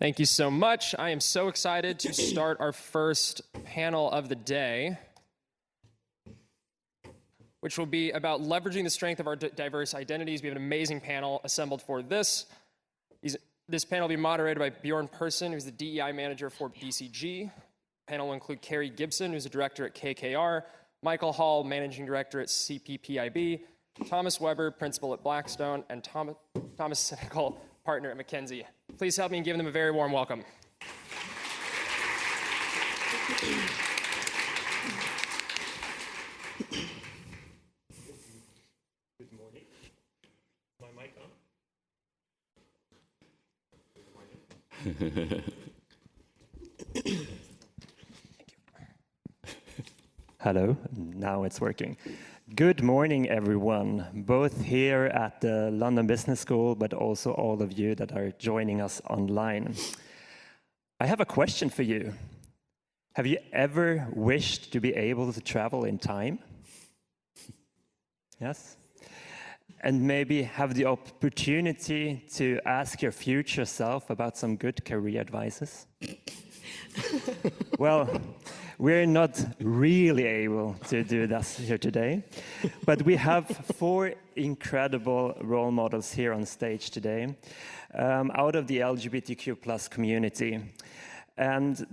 Thank you so much. I am so excited to start our first panel of the day, which will be about leveraging the strength of our diverse identities. We have an amazing panel assembled for this. This panel will be moderated by Bjorn Persson, who's the DEI manager for BCG. The panel will include Cary Gibson, who's a director at KKR, Michael Hall, managing director at CPPIB, Thomas Weber, principal at Blackstone, and Thomas Senecal, partner at McKinsey. Please help me in giving them a very warm welcome. Good morning. My mic on? Good morning. Thank you. Hello, now it's working. Good morning, everyone, both here at the London Business School, but also all of you that are joining us online. I have a question for you. Have you ever wished to be able to travel in time? Yes? And maybe have the opportunity to ask your future self about some good career advices? Well, we're not really able to do this here today, but we have 4 incredible role models here on stage today out of the LGBTQ+ community. And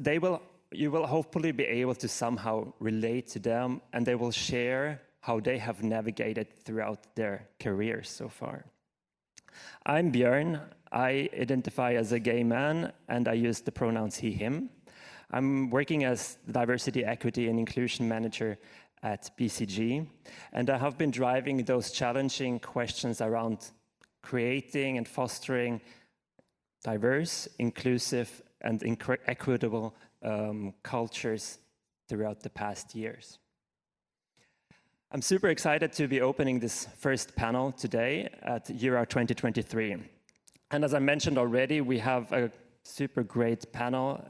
you will hopefully be able to somehow relate to them, and they will share how they have navigated throughout their careers so far. I'm Bjorn. I identify as a gay man, and I use the pronouns he, him. I'm working as Diversity, Equity, and Inclusion Manager at BCG, and I have been driving those challenging questions around creating and fostering diverse, inclusive, and equitable cultures throughout the past years. I'm super excited to be opening this first panel today at EUROUT 2023. And as I mentioned already, we have a super great panel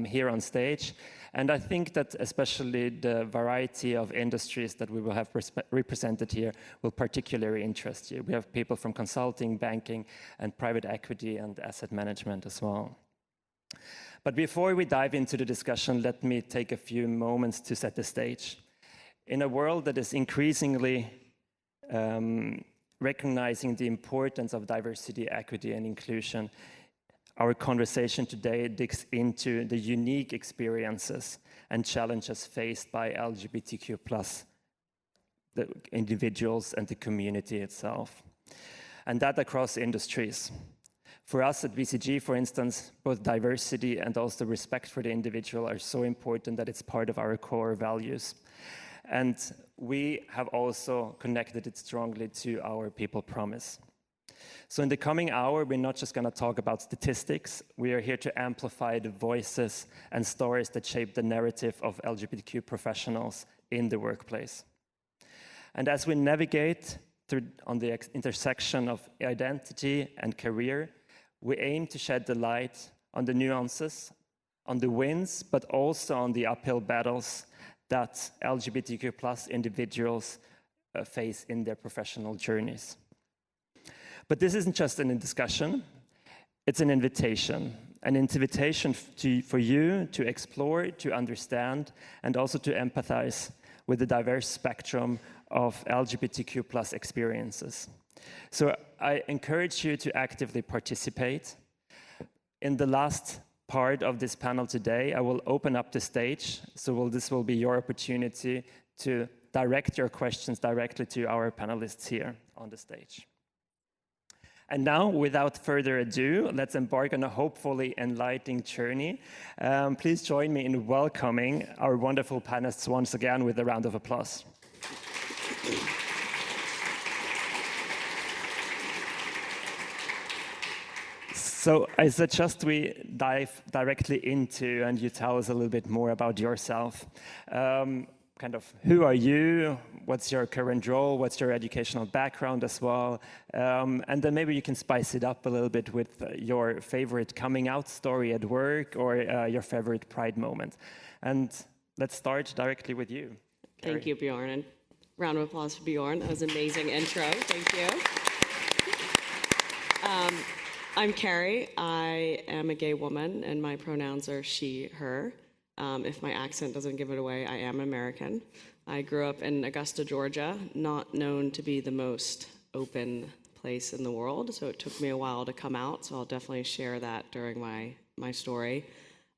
here on stage. And I think that especially the variety of industries that we will have represented here will particularly interest you. We have people from consulting, banking, and private equity and asset management as well. But before we dive into the discussion, let me take a few moments to set the stage. In a world that is increasingly recognizing the importance of diversity, equity, and inclusion, our conversation today digs into the unique experiences and challenges faced by LGBTQ+, the individuals and the community itself, and that across industries. For us at BCG, for instance, both diversity and also respect for the individual are so important that it's part of our core values. And we have also connected it strongly to our people promise. So in the coming hour, we're not just going to talk about statistics. We are here to amplify the voices and stories that shape the narrative of LGBTQ professionals in the workplace. And as we navigate on the intersection of identity and career, we aim to shed the light on the nuances, on the wins, but also on the uphill battles that LGBTQ+ individuals face in their professional journeys. But this isn't just a discussion, it's an invitation for you to explore, to understand, and also to empathize with the diverse spectrum of LGBTQ+ experiences. So I encourage you to actively participate. In the last part of this panel today, I will open up the stage, so this will be your opportunity to direct your questions directly to our panelists here on the stage. And now, without further ado, let's embark on a hopefully enlightening journey. Please join me in welcoming our wonderful panelists once again with a round of applause. So I suggest we dive directly into, and you tell us a little bit more about yourself. Kind of, who are you? What's your current role? What's your educational background as well? And then maybe you can spice it up a little bit with your favorite coming out story at work or your favorite pride moment. And let's start directly with you, Cary. Thank you, Bjorn. And round of applause for Bjorn. That was an amazing intro. Thank you. I'm Cary. I am a gay woman, and my pronouns are she, her. If my accent doesn't give it away, I am American. I grew up in Augusta, Georgia, not known to be the most open place in the world, so it took me a while to come out, so I'll definitely share that during my story.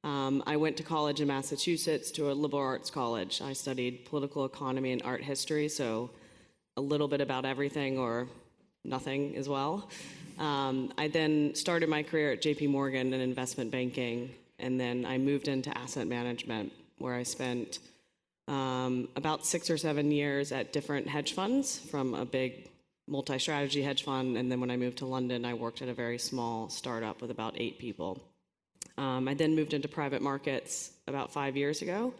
I went to college in Massachusetts, to a liberal arts college. I studied political economy and art history, so a little bit about everything or nothing as well. I then started my career at JP Morgan in investment banking, and then I moved into asset management, where I spent about 6 or 7 years at different hedge funds, from a big multi-strategy hedge fund, and then when I moved to London, I worked at a very small startup with about 8 people. I then moved into private markets about 5 years ago,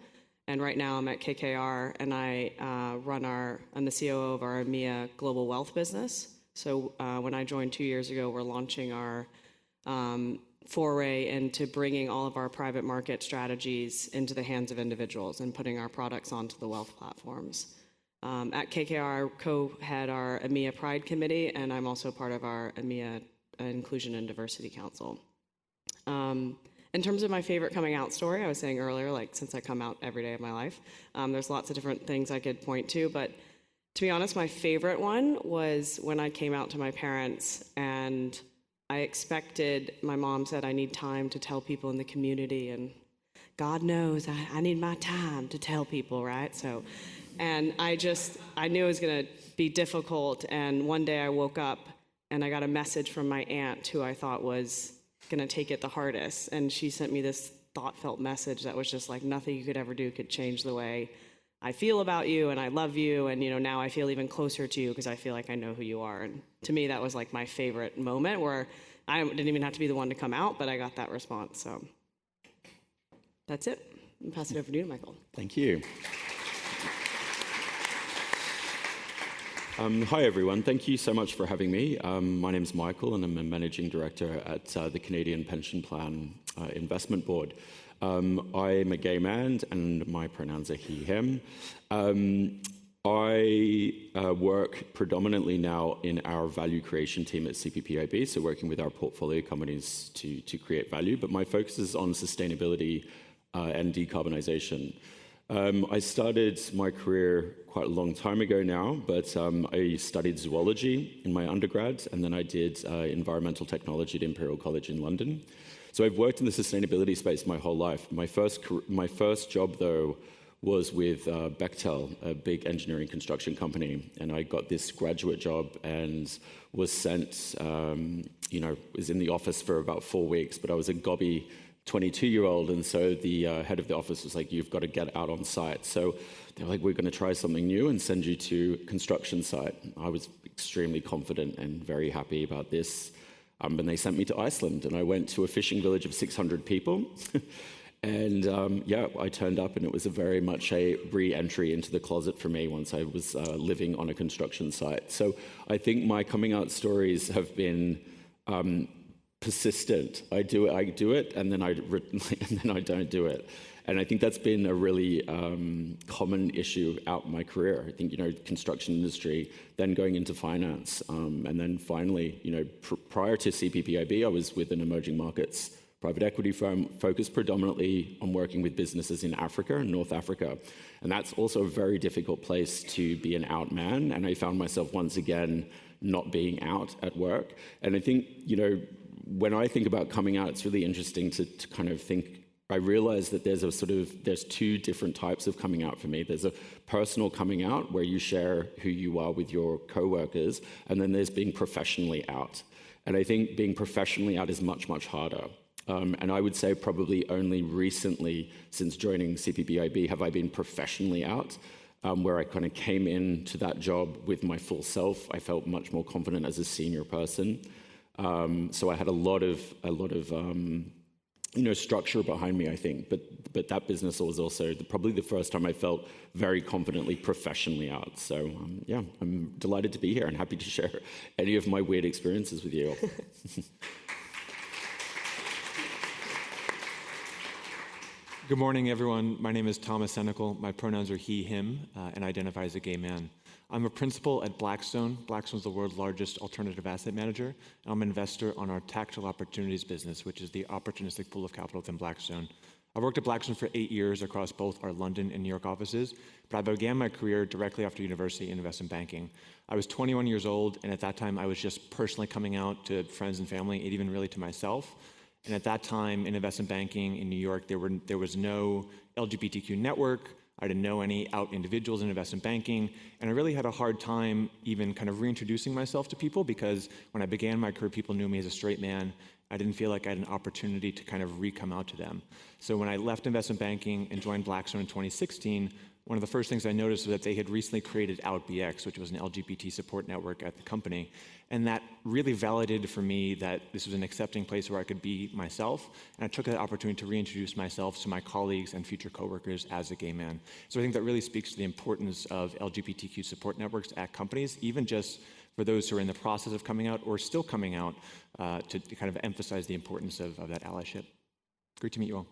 and right now I'm at KKR, and I'm the COO of our EMEA global wealth business. So when I joined 2 years ago, we're launching our foray into bringing all of our private market strategies into the hands of individuals and putting our products onto the wealth platforms. At KKR, I co-head our EMEA Pride Committee, and I'm also part of our EMEA Inclusion and Diversity Council. In terms of my favorite coming out story, I was saying earlier, since I come out every day of my life, there's lots of different things I could point to, but to be honest, my favorite one was when I came out to my parents, and my mom said, I need time to tell people in the community, and God knows I need my time to tell people, right? And I knew it was gonna be difficult, and one day I woke up and I got a message from my aunt, who I thought was gonna take it the hardest, and she sent me this thought-felt message that was just like, nothing you could ever do could change the way I feel about you, and I love you, and now I feel even closer to you because I feel like I know who you are. And to me, that was like my favorite moment, where I didn't even have to be the one to come out, but I got that response. So that's it. I'll pass it over to you, Michael. Thank you. Hi, everyone. Thank you so much for having me. My name is Michael, and I'm a managing director at the Canadian Pension Plan Investment Board. I'm a gay man, and my pronouns are he, him. I work predominantly now in our value creation team at CPPIB, so working with our portfolio companies to create value, but my focus is on sustainability and decarbonization. I started my career quite a long time ago now, but I studied zoology in my undergrad, and then I did environmental technology at Imperial College in London. So I've worked in the sustainability space my whole life. My first job, though, was with Bechtel, a big engineering construction company, and I got this graduate job and was sent, was in the office for about 4 weeks, but I was a gobby 22-year-old, and so the head of the office was like, you've got to get out on site. So they're like, we're going to try something new and send you to a construction site. I was extremely confident and very happy about this. And they sent me to Iceland, and I went to a fishing village of 600 people. And I turned up, and it was very much a re-entry into the closet for me once I was living on a construction site. So I think my coming out stories have been persistent. I do it, and then I don't do it. And I think that's been a really common issue out my career. I think, construction industry, then going into finance, and then finally, prior to CPPIB, I was with an emerging markets private equity firm focused predominantly on working with businesses in Africa and North Africa. And that's also a very difficult place to be an out man. And I found myself once again not being out at work. And I think, when I think about coming out, it's really interesting to kind of think. I realize that there's two different types of coming out for me. There's a personal coming out where you share who you are with your coworkers, and then there's being professionally out. And I think being professionally out is much, much harder. And I would say probably only recently, since joining CPPIB, have I been professionally out, where I kind of came into that job with my full self. I felt much more confident as a senior person. So I had a lot of structure behind me, I think. But that business was also probably the first time I felt very confidently professionally out. So I'm delighted to be here and happy to share any of my weird experiences with you all. Good morning, everyone. My name is Thomas Senecal. My pronouns are he, him, and I identify as a gay man. I'm a principal at Blackstone. Blackstone's the world's largest alternative asset manager. And I'm an investor on our tactical opportunities business, which is the opportunistic pool of capital within Blackstone. I've worked at Blackstone for 8 years across both our London and New York offices, but I began my career directly after university in investment banking. I was 21 years old, and at that time I was just personally coming out to friends and family, and even really to myself. And at that time in investment banking in New York, there was no LGBTQ network. I didn't know any out individuals in investment banking, and I really had a hard time even kind of reintroducing myself to people, because when I began my career, people knew me as a straight man. I didn't feel like I had an opportunity to kind of re-come out to them. So when I left investment banking and joined Blackstone in 2016, one of the first things I noticed was that they had recently created OutBX, which was an LGBT support network at the company. And that really validated for me that this was an accepting place where I could be myself. And I took that opportunity to reintroduce myself to my colleagues and future coworkers as a gay man. So I think that really speaks to the importance of LGBTQ support networks at companies, even just for those who are in the process of coming out or still coming out, to kind of emphasize the importance of that allyship. Great to meet you all.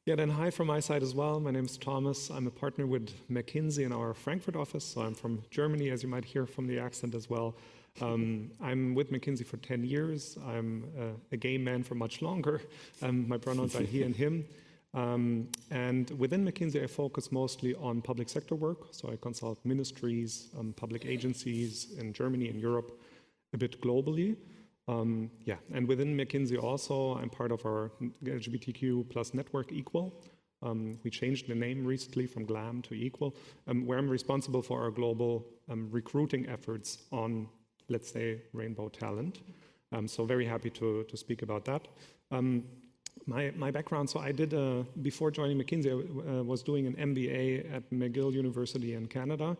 Yeah, then hi from my side as well. My name is Thomas. I'm a partner with McKinsey in our Frankfurt office. So I'm from Germany, as you might hear from the accent as well. I'm with McKinsey for 10 years. I'm a gay man for much longer. My pronouns are he and him. And within McKinsey, I focus mostly on public sector work. So I consult ministries, public agencies in Germany and Europe, a bit globally. And within McKinsey also, I'm part of our LGBTQ plus network Equal. We changed the name recently from GLAM to Equal, where I'm responsible for our global recruiting efforts on, let's say, rainbow talent. So very happy to speak about that. My background, so I did, before joining McKinsey, I was doing an MBA at McGill University in Canada.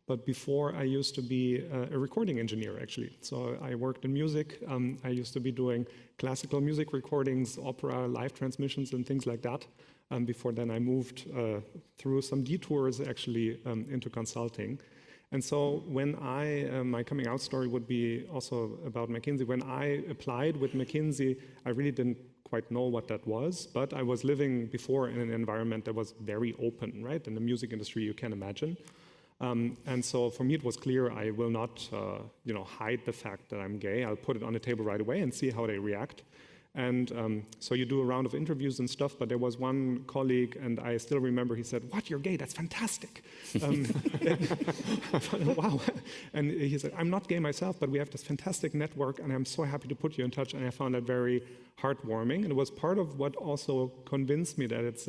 But before, I used to be a recording engineer, actually. So I worked in music. I used to be doing classical music recordings, opera, live transmissions, and things like that. Before then, I moved through some detours, actually, into consulting. And so when my coming out story would be also about McKinsey. When I applied with McKinsey, I really didn't quite know what that was, but I was living before in an environment that was very open, right? In the music industry, you can imagine. And so for me, it was clear I will not, hide the fact that I'm gay. I'll put it on the table right away and see how they react. And so you do a round of interviews and stuff, but there was one colleague, and I still remember, he said, "What, you're gay? That's fantastic." Wow. And he said, "I'm not gay myself, but we have this fantastic network, and I'm so happy to put you in touch." And I found that very heartwarming. And it was part of what also convinced me that it's,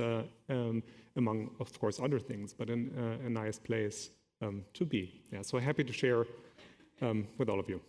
among, of course, other things, but a nice place to be. Yeah, so happy to share with all of you.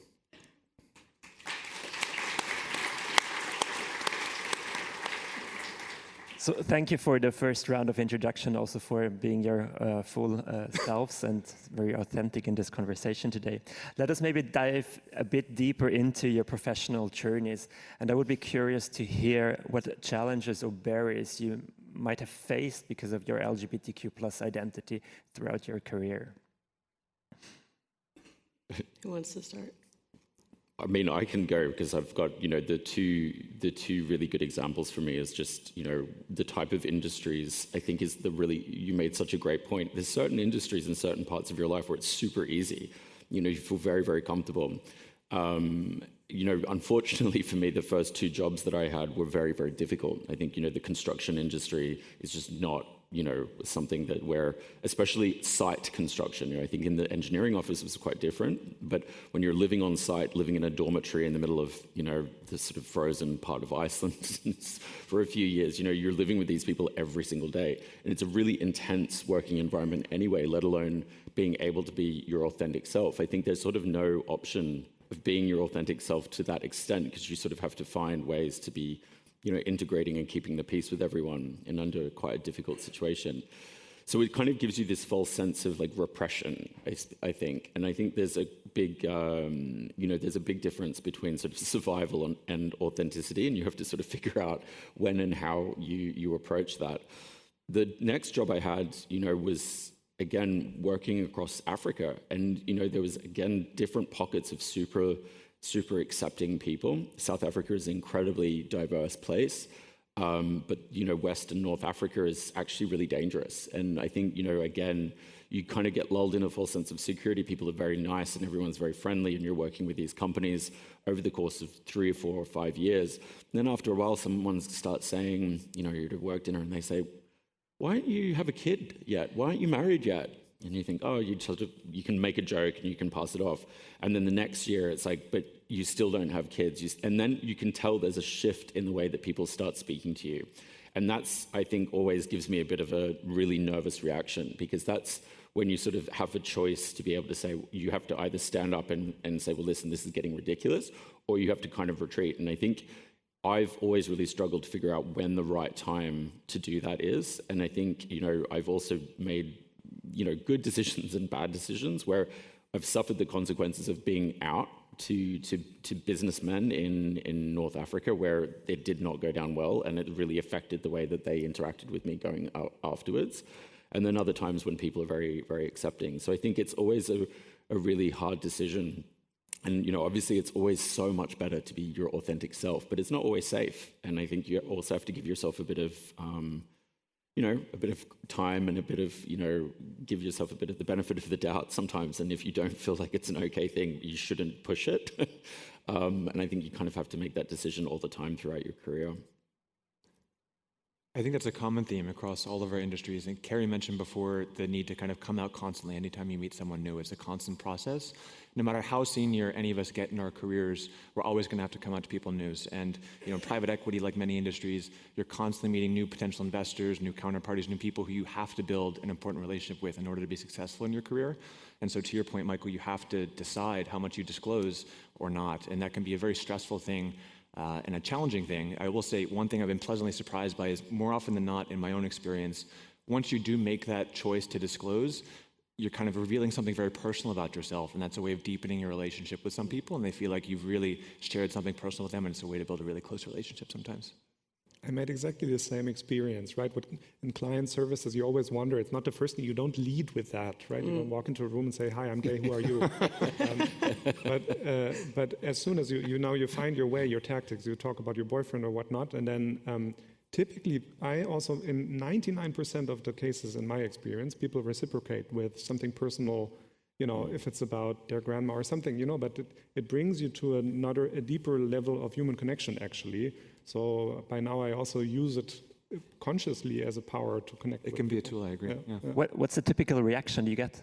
So thank you for the first round of introduction, also for being your full selves and very authentic in this conversation today. Let us maybe dive a bit deeper into your professional journeys. And I would be curious to hear what challenges or barriers you might have faced because of your LGBTQ plus identity throughout your career. Who wants to start? I mean, I can go because I've got, the two really good examples for me is just, the type of industries I think is you made such a great point. There's certain industries in certain parts of your life where it's super easy. You feel very, very comfortable. Unfortunately for me, the first two jobs that I had were very, very difficult. I think, the construction industry is just not, something that especially site construction, I think in the engineering office it was quite different, but when you're living on site, living in a dormitory in the middle of, the sort of frozen part of Iceland for a few years, you're living with these people every single day. And it's a really intense working environment anyway, let alone being able to be your authentic self. I think there's sort of no option of being your authentic self to that extent, because you sort of have to find ways to be integrating and keeping the peace with everyone in under quite a difficult situation. So it kind of gives you this false sense of repression, I think. And I think there's a big, there's a big difference between sort of survival and authenticity, and you have to sort of figure out when and how you approach that. The next job I had, was again working across Africa, and there was again different pockets of super accepting people. South Africa is an incredibly diverse place. But, West and North Africa is actually really dangerous. And I think, again, you kind of get lulled in a false sense of security. People are very nice and everyone's very friendly, and you're working with these companies over the course of 3 or 4 or 5 years. And then after a while, someone starts saying, you're at a work dinner, and they say, why don't you have a kid yet? Why aren't you married yet? And you think, oh, you can make a joke and you can pass it off. And then the next year, it's like, but you still don't have kids. And then you can tell there's a shift in the way that people start speaking to you. And that's, I think, always gives me a bit of a really nervous reaction, because that's when you sort of have a choice to be able to say, you have to either stand up and say, well, listen, this is getting ridiculous, or you have to kind of retreat. And I think I've always really struggled to figure out when the right time to do that is. And I think, I've also made, good decisions and bad decisions where I've suffered the consequences of being out to businessmen in North Africa, where it did not go down well, and it really affected the way that they interacted with me going out afterwards. And then other times when people are very, very accepting. So I think it's always a really hard decision. And, obviously it's always so much better to be your authentic self, but it's not always safe. And I think you also have to give yourself a bit of, a bit of time and a bit of, give yourself a bit of the benefit of the doubt sometimes. And if you don't feel like it's an okay thing, you shouldn't push it. And I think you kind of have to make that decision all the time throughout your career. I think that's a common theme across all of our industries. And Cary mentioned before the need to kind of come out constantly anytime you meet someone new. It's a constant process. No matter how senior any of us get in our careers, we're always going to have to come out to people news. And in private equity, like many industries, you're constantly meeting new potential investors, new counterparties, new people who you have to build an important relationship with in order to be successful in your career. And so to your point, Michael, you have to decide how much you disclose or not. And that can be a very stressful thing. And a challenging thing. I will say one thing I've been pleasantly surprised by is, more often than not, in my own experience, once you do make that choice to disclose, you're kind of revealing something very personal about yourself, and that's a way of deepening your relationship with some people, and they feel like you've really shared something personal with them, and it's a way to build a really close relationship sometimes. I made exactly the same experience, right? But in client services, you always wonder, it's not the first thing, you don't lead with that, right? You don't walk into a room and say, hi, I'm gay, who are you? But as soon as you find your way, your tactics, you talk about your boyfriend or whatnot, and then typically, I also, in 99% of the cases in my experience, people reciprocate with something personal, if it's about their grandma or something, but it brings you to a deeper level of human connection, actually. So by now, I also use it consciously as a power to connect. It can be a tool, I agree. Yeah. What's the typical reaction you get?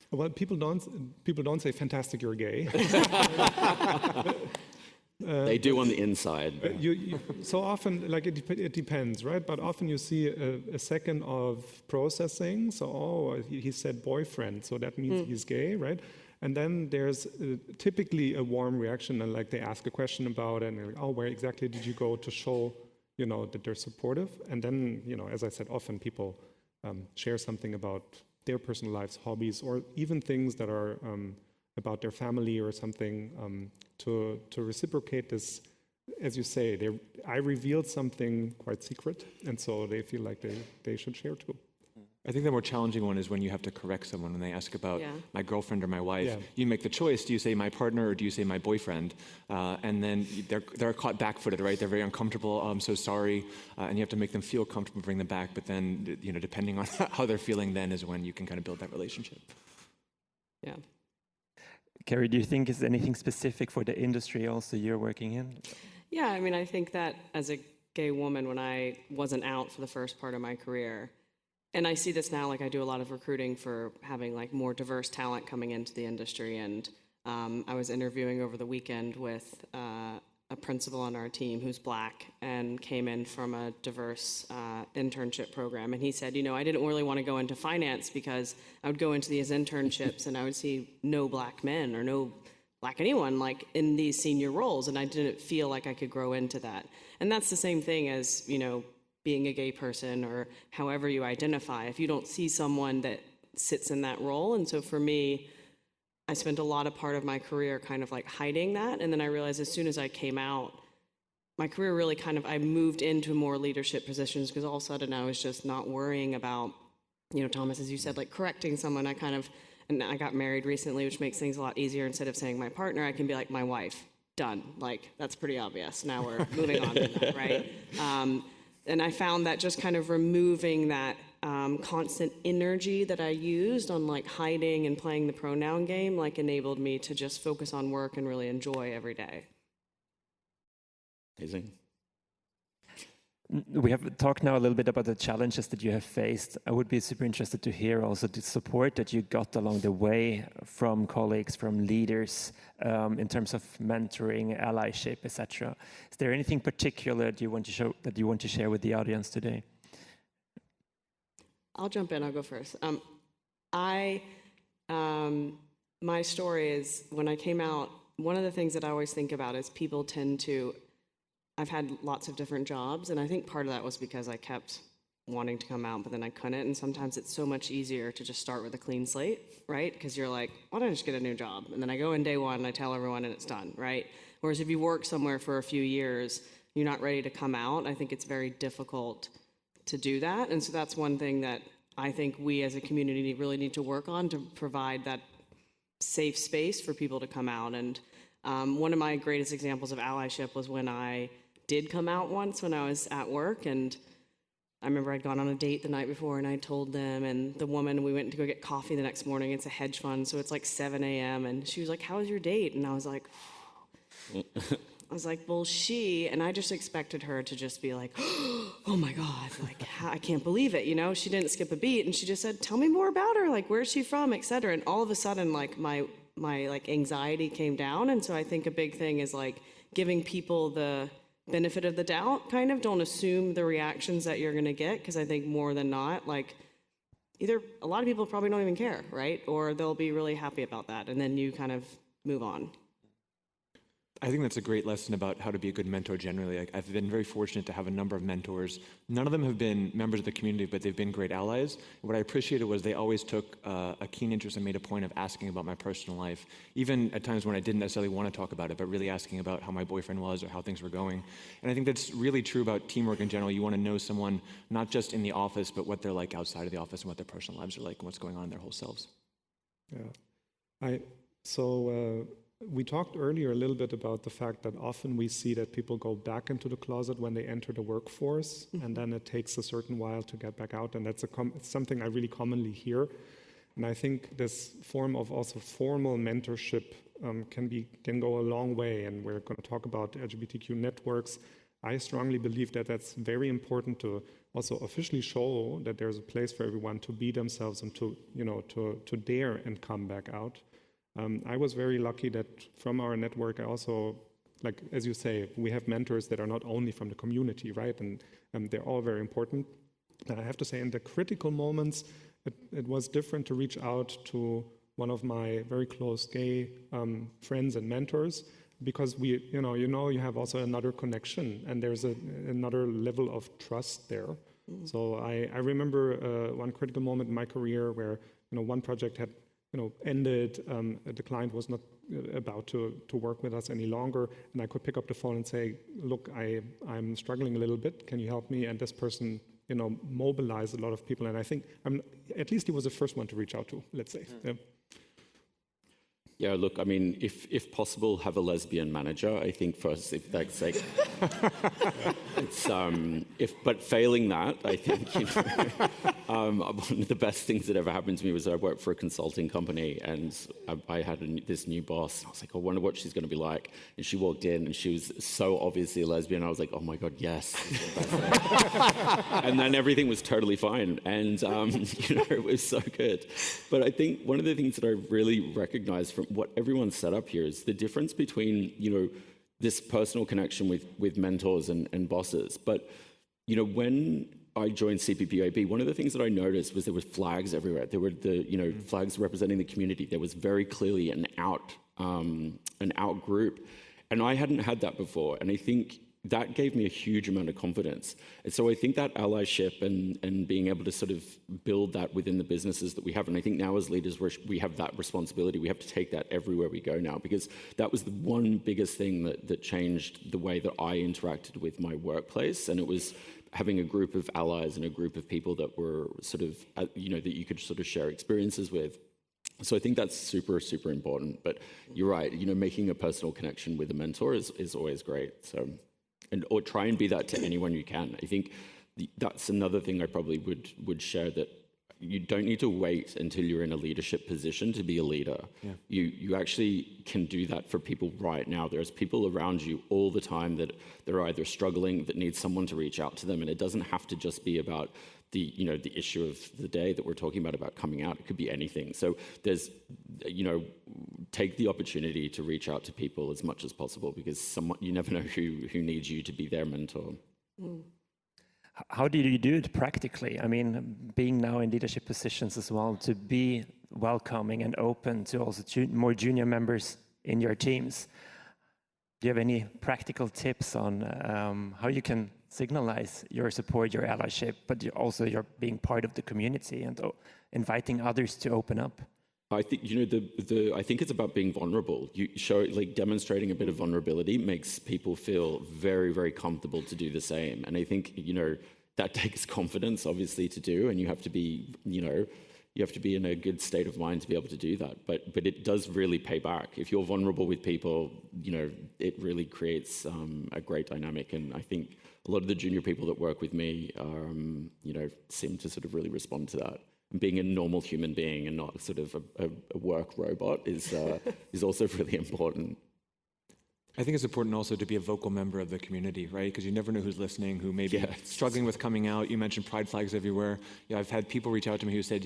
Well, people don't say, fantastic, you're gay. They do on the inside. So often, it depends, right? But often you see a second of processing. So, he said boyfriend, so that means he's gay, right? And then there's typically a warm reaction, and they ask a question about it, and they're like, where exactly did you go to show, that they're supportive? And then, as I said, often people share something about their personal lives, hobbies, or even things that are about their family or something, to reciprocate this. As you say, I revealed something quite secret, and so they feel like they should share too. I think the more challenging one is when you have to correct someone when they ask about my girlfriend or my wife. Yeah. You make the choice. Do you say my partner or do you say my boyfriend? And then they're caught back-footed, right? They're very uncomfortable. Oh, I'm so sorry. And you have to make them feel comfortable, bring them back. But then, depending on how they're feeling, then is when you can kind of build that relationship. Yeah. Cary, do you think is anything specific for the industry also you're working in? Yeah, I think that as a gay woman, when I wasn't out for the first part of my career, and I see this now, I do a lot of recruiting for having more diverse talent coming into the industry. And I was interviewing over the weekend with a principal on our team who's Black and came in from a diverse internship program. And he said, I didn't really want to go into finance because I would go into these internships and I would see no Black men or no Black anyone in these senior roles. And I didn't feel like I could grow into that. And that's the same thing as, being a gay person or however you identify, if you don't see someone that sits in that role. And so for me, I spent a lot of part of my career kind of hiding that. And then I realized as soon as I came out, my career really I moved into more leadership positions because all of a sudden I was just not worrying about, Thomas, as you said, correcting someone. And I got married recently, which makes things a lot easier. Instead of saying my partner, I can be my wife. done. Like, that's pretty obvious. Now we're moving on from that, right? And I found that just kind of removing that constant energy that I used on like hiding and playing the pronoun game, like enabled me to just focus on work and really enjoy every day. Amazing. We have talked now a little bit about the challenges that you have faced. I would be super interested to hear also the support that you got along the way from colleagues, from leaders, in terms of mentoring, allyship, etc. Is there anything particular that you want to share with the audience today? I'll jump in. I'll go first. My story is, when I came out, one of the things that I always think about is people tend to. I've had lots of different jobs, and I think part of that was because I kept wanting to come out, but then I couldn't. And sometimes it's so much easier to just start with a clean slate, right? Because you're like, why don't I just get a new job? And then I go in day one and I tell everyone and it's done, right? Whereas if you work somewhere for a few years, you're not ready to come out. I think it's very difficult to do that. And so that's one thing that I think we as a community really need to work on, to provide that safe space for people to come out. And one of my greatest examples of allyship was when I did come out once when I was at work, and I remember I'd gone on a date the night before and I told them, and the woman, we went to go get coffee the next morning. It's a hedge fund, so it's like 7 a.m. and she was like, how was your date? And I was like, well, and I just expected her to just be like, oh my God, like, I can't believe it, you know? She didn't skip a beat, and she just said, tell me more about her, like, where's she from, et cetera. And all of a sudden, like, my like anxiety came down. And so I think a big thing is like giving people the benefit of the doubt, kind of. Don't assume the reactions that you're going to get, because I think more than not, like, either a lot of people probably don't even care, right? Or they'll be really happy about that, and then you kind of move on. I think that's a great lesson about how to be a good mentor generally. Like, I've been very fortunate to have a number of mentors. None of them have been members of the community, but they've been great allies. What I appreciated was they always took a keen interest and made a point of asking about my personal life, even at times when I didn't necessarily want to talk about it, but really asking about how my boyfriend was or how things were going. And I think that's really true about teamwork in general. You want to know someone not just in the office, but what they're like outside of the office and what their personal lives are like and what's going on in their whole selves. Yeah. We talked earlier a little bit about the fact that often we see that people go back into the closet when they enter the workforce, and then it takes a certain while to get back out, and that's something I really commonly hear. And I think this form of also formal mentorship can go a long way, and we're going to talk about LGBTQ networks. I strongly believe that that's very important to also officially show that there's a place for everyone to be themselves and to dare and come back out. I was very lucky that from our network, I also, like, as you say, we have mentors that are not only from the community, right? And they're all very important. And I have to say, in the critical moments, it was different to reach out to one of my very close gay friends and mentors, because you have also another connection, and there's another level of trust there. So I remember one critical moment in my career where one project had ended, the client was not about to work with us any longer, and I could pick up the phone and say, look, I'm struggling a little bit, can you help me? And this person, mobilized a lot of people, and I think at least he was the first one to reach out to, let's say. Yeah, look, I mean, if possible, have a lesbian manager. I think first, if that's like, but failing that, I think one of the best things that ever happened to me was I worked for a consulting company, and I had this new boss. I was like, I wonder what she's going to be like. And she walked in, and she was so obviously a lesbian. I was like, oh my God, yes. And then everything was totally fine, and it was so good. But I think one of the things that I really recognized from what everyone's set up here is the difference between, this personal connection with mentors and bosses. But, when I joined CPPIB, one of the things that I noticed was there were flags everywhere. There were flags representing the community. There was very clearly an out group. And I hadn't had that before. And I think that gave me a huge amount of confidence. And so I think that allyship and being able to sort of build that within the businesses that we have, and I think now as leaders we have that responsibility. We have to take that everywhere we go now, because that was the one biggest thing that changed the way that I interacted with my workplace, and it was having a group of allies and a group of people that were sort of, that you could sort of share experiences with. So I think that's super, super important. But you're right, making a personal connection with a mentor is always great. So, or try and be that to anyone you can. I think that's another thing I probably would share, that you don't need to wait until you're in a leadership position to be a leader. Yeah. You actually can do that for people right now. There's people around you all the time that they're either struggling, that need someone to reach out to them, and it doesn't have to just be about the issue of the day that we're talking about coming out. It could be anything. So there's, take the opportunity to reach out to people as much as possible, because you never know who needs you to be their mentor. Mm. How do you do it practically? I mean, being now in leadership positions as well, to be welcoming and open to also more junior members in your teams. Do you have any practical tips on how you can signalize your support, your allyship, but also you're being part of the community and inviting others to open up? I think I think it's about being vulnerable. You show, demonstrating a bit of vulnerability makes people feel very, very comfortable to do the same. And I think that takes confidence, obviously, to do, and you have to be in a good state of mind to be able to do that. But it does really pay back. If you're vulnerable with people, it really creates a great dynamic. And I think a lot of the junior people that work with me, seem to sort of really respond to that. Being a normal human being and not sort of a work robot is also really important. I think it's important also to be a vocal member of the community, right? Because you never know who's listening, who may be struggling with coming out. You mentioned pride flags everywhere. I've had people reach out to me who said,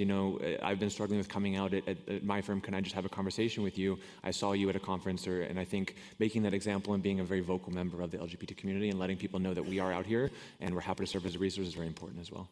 I've been struggling with coming out at my firm. Can I just have a conversation with you? I saw you at a conference. And I think making that example and being a very vocal member of the LGBT community and letting people know that we are out here and we're happy to serve as a resource is very important as well.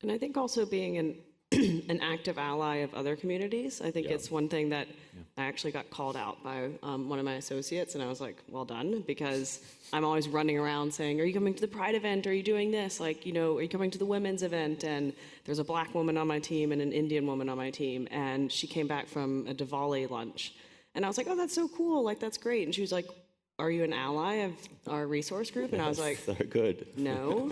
And I think also being an active ally of other communities. I think it's one thing that I actually got called out by one of my associates, and I was like, well done, because I'm always running around saying, are you coming to the Pride event? Are you doing this? Are you coming to the women's event? And there's a black woman on my team and an Indian woman on my team, and she came back from a Diwali lunch. And I was like, oh, that's so cool. That's great. And she was like, are you an ally of our resource group? And I was like, so good. No.